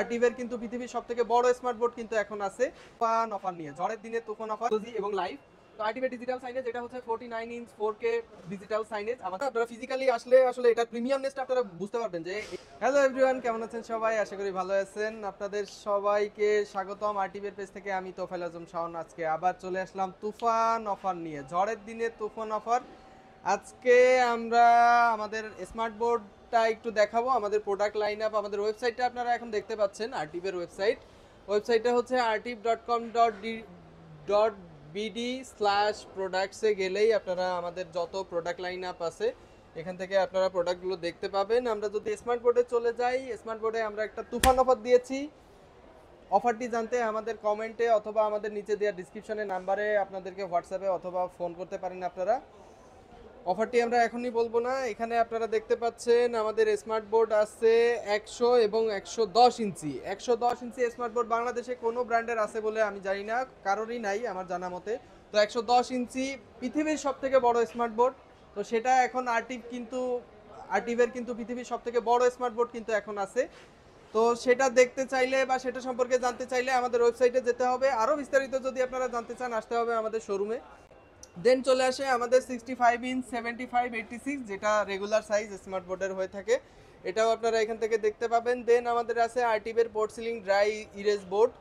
আরটিভের কিন্তু পৃথিবীর সবথেকে বড় স্মার্ট বোর্ড কিন্তু এখন আছে তুফান অফার নিয়ে, ঝড়ের দিনে তুফান অফার এবং লাইভ। তো আরটিভি ডিজিটাল সাইনেজ এটা হচ্ছে 49 ইঞ্চ 4K ডিজিটাল সাইনেজ। আমাদের আপনারা ফিজিক্যালি আসলে এটা প্রিমিয়ামনেসটা আপনারা বুঝতে পারবেন যে। হ্যালো এভরিওয়ান, কেমন আছেন সবাই? আশা করি ভালো আছেন। আপনাদের সবাইকে স্বাগতম আরটিভির পেজ থেকে। আমি তোফায়েল আজম শাওন। আজকে আবার চলে আসলাম তুফান অফার নিয়ে, ঝড়ের দিনে তুফান অফার। আজকে আমরা আমাদের স্মার্ট বোর্ডটা একটু দেখাবো, আমাদের প্রোডাক্ট লাইন আপ, আমাদের ওয়েবসাইটটা আপনারা এখন দেখতে পাচ্ছেন, আরটিভির ওয়েবসাইটটা হচ্ছে artiv.com.bd/products-এ গেলেই আপনারা আমাদের যত প্রোডাক্ট লাইন আপ আছে এখান থেকে আপনারা প্রোডাক্টগুলো দেখতে পাবেন। আমরা যদি স্মার্ট বোর্ডে চলে যাই, স্মার্ট বোর্ডে আমরা একটা তুফান অফার দিয়েছি। অফারটি জানতে আমাদের কমেন্টে অথবা আমাদের নিচে দেওয়া ডিসক্রিপশনে নাম্বারে আপনাদেরকে হোয়াটসঅ্যাপে অথবা ফোন করতে পারেন আপনারা। অফারটি আমরা এখনই বলবো না। এখানে আপনারা দেখতে পাচ্ছেন আমাদের স্মার্ট বোর্ড আছে 100 এবং 110 ইঞ্চি। 110 ইঞ্চি স্মার্ট বোর্ড বাংলাদেশে কোনো ব্র্যান্ডের আছে বলে আমি জানি না, কারোরই নাই আমার জানা মতে। তো 110 ইঞ্চি পৃথিবীর সবথেকে বড় স্মার্ট বোর্ড। তো সেটা এখন আরটিভের কিন্তু পৃথিবীর সবথেকে বড় স্মার্ট বোর্ড কিন্তু এখন আছে। তো সেটা দেখতে চাইলে বা সেটা সম্পর্কে জানতে চাইলে আমাদের ওয়েবসাইটে যেতে হবে। আরও বিস্তারিত যদি আপনারা জানতে চান, আসতে হবে আমাদের শোরুমে। দেন চলে আসে আমাদের 65 ইঞ্চ 75 86, যেটা রেগুলার সাইজ স্মার্ট বোর্ডের হয়ে থাকে, এটাও আপনারা এখান থেকে দেখতে পাবেন। দেন আমাদের আছে আরটিভির port ceiling dry erase board.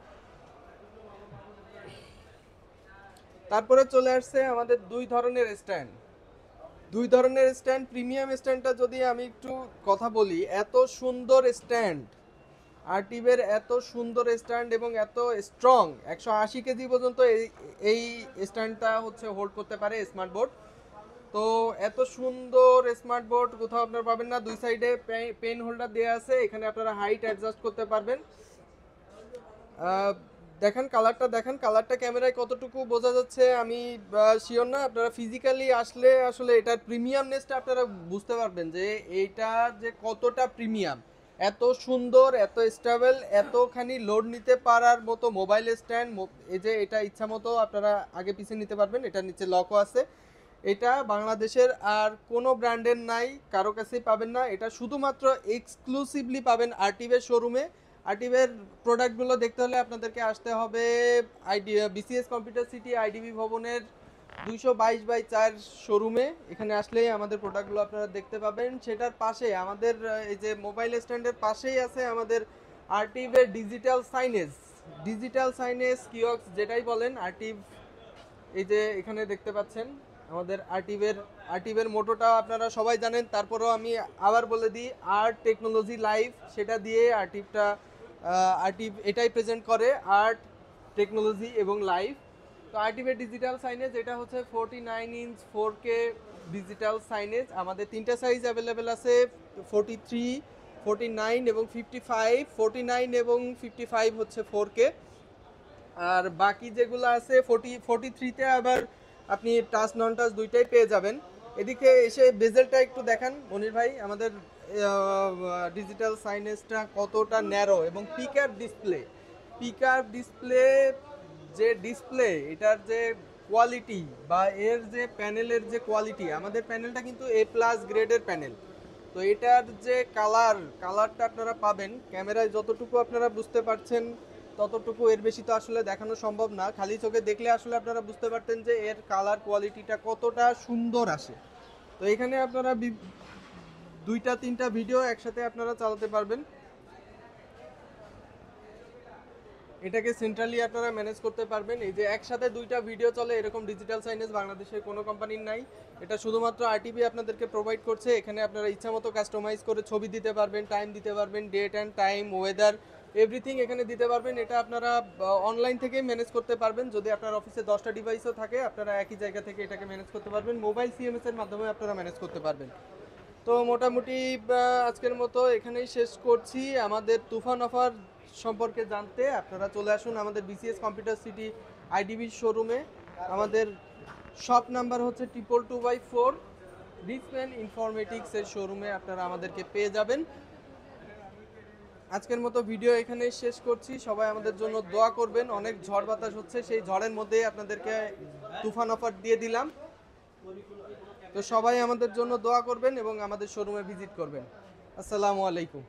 তারপরে চলে আসছে আমাদের দুই ধরনের স্ট্যান্ড। প্রিমিয়াম স্ট্যান্ডটা যদি আমি একটু কথা বলি, এত সুন্দর স্ট্যান্ড, আরটিভির এত সুন্দর স্ট্যান্ড এবং এত স্ট্রং, 180 কেজি পর্যন্ত এই স্ট্যান্ডটা হচ্ছে হোল্ড করতে পারে স্মার্ট বোর্ড। তো এত সুন্দর স্মার্ট বোর্ড কোথাও আপনারা পাবেন না। দুই সাইডে পেন হোল্ডার দেওয়া আছে, এখানে আপনারা হাইট অ্যাডজাস্ট করতে পারবেন। দেখেন কালারটা ক্যামেরায় কতটুকু বোঝা যাচ্ছে আমি শিওর না। আপনারা ফিজিক্যালি আসলে এটার প্রিমিয়ামনেসটা আপনারা বুঝতে পারবেন যে এইটা যে কতটা প্রিমিয়াম। এত সুন্দর, এত স্টেবল, এতখানি লোড নিতে পারার মতো মোবাইল স্ট্যান্ড। এই যে এটা ইচ্ছা মতো আপনারা আগে পিছিয়ে নিতে পারবেন, এটা নিচে লকও আছে। এটা বাংলাদেশের আর কোনো ব্র্যান্ডের নাই, কারো কাছেই পাবেন না। এটা শুধুমাত্র এক্সক্লুসিভলি পাবেন আরটিভির শোরুমে। আরটিভির প্রোডাক্টগুলো দেখতে হলে আপনাদেরকে আসতে হবে বিসিএস কম্পিউটার সিটি আইডিবি ভবনের 222/4 শোরুমে। এখানে আসলেই আমাদের প্রোডাক্টগুলো আপনারা দেখতে পাবেন। সেটার পাশে আমাদের এই যে মোবাইল স্ট্যান্ডের পাশেই আছে আমাদের আরটিভির ডিজিটাল সাইনেজ কিওস্ক, যেটাই বলেন আরটিভ। এই যে এখানে দেখতে পাচ্ছেন আমাদের আরটিভির মোটোটা আপনারা সবাই জানেন, তারপরেও আমি আবার বলে দিই, আর্ট টেকনোলজি লাইভ। সেটা দিয়ে আরটিভ এটাই প্রেজেন্ট করে, আর্ট টেকনোলজি এবং লাইভ। তো আরটিভির ডিজিটাল সাইনেজ এটা হচ্ছে 49 ইঞ্চ 4K ডিজিটাল সাইনেজ। আমাদের তিনটা সাইজ অ্যাভেলেবেল আছে, 43, 49 এবং 55। 49 এবং 55 হচ্ছে 4K, আর বাকি যেগুলো আছে 43-তে আবার আপনি টাচ নন টাচ দুইটাই পেয়ে যাবেন। এদিকে এসে বেজেলটা একটু দেখান মনির ভাই, আমাদের ডিজিটাল সাইনেজটা কতটা ন্যারো এবং পিকআপ ডিসপ্লে যে ডিসপ্লে, এটার যে কোয়ালিটি বা এর যে প্যানেলের যে কোয়ালিটি, আমাদের প্যানেলটা কিন্তু A+ গ্রেডের প্যানেল। তো এটার যে কালারটা আপনারা পাবেন ক্যামেরায়, যতটুকু আপনারা বুঝতে পারছেন ততটুকু, এর বেশি তো আসলে দেখানো সম্ভব না। খালি চোখে দেখলে আসলে আপনারা বুঝতে পারতেন যে এর কালার কোয়ালিটিটা কতটা সুন্দর আসে। তো এখানে আপনারা দুইটা তিনটা ভিডিও একসাথে আপনারা চালাতে পারবেন। এটাকে সেন্ট্রালি আপনারা ম্যানেজ করতে পারবেন। এই যে একসাথে দুইটা ভিডিও চলে, এরকম ডিজিটাল সাইনেজ বাংলাদেশের কোনো কোম্পানির নাই। এটা শুধুমাত্র আরটিভি আপনাদেরকে প্রোভাইড করছে। এখানে আপনারা ইচ্ছা মতো কাস্টমাইজ করে ছবি দিতে পারবেন, টাইম দিতে পারবেন, date and time, weather, everything এখানে দিতে পারবেন। এটা আপনারা অনলাইন থেকেই ম্যানেজ করতে পারবেন। যদি আপনার অফিসে 10টা ডিভাইসও থাকে, আপনারা একই জায়গা থেকে এটাকে ম্যানেজ করতে পারবেন। মোবাইল সিএমএস এর মাধ্যমে আপনারা ম্যানেজ করতে পারবেন। তো মোটামুটি আজকের মতো এখানেই শেষ করছি। আমাদের তুফান অফার সম্পর্কে জানতে আপনারা চলে আসুন আমাদের বিসিএস কম্পিউটার সিটি আইডিবি শোরুমে। আমাদের শপ নাম্বার হচ্ছে 222/4, রিচম্যান ইনফরমেটিক্সের শোরুমে আপনারা আমাদেরকে পেয়ে যাবেন। আজকের মতো ভিডিও এখানেই শেষ করছি। সবাই আমাদের জন্য দোয়া করবেন। অনেক ঝড় বাতাস হচ্ছে, সেই ঝড়ের মধ্যেই আপনাদেরকে তুফান অফার দিয়ে দিলাম। তো সবাই আমাদের জন্য দোয়া করবেন এবং আমাদের শোরুমে ভিজিট করবেন। আসসালামু আলাইকুম।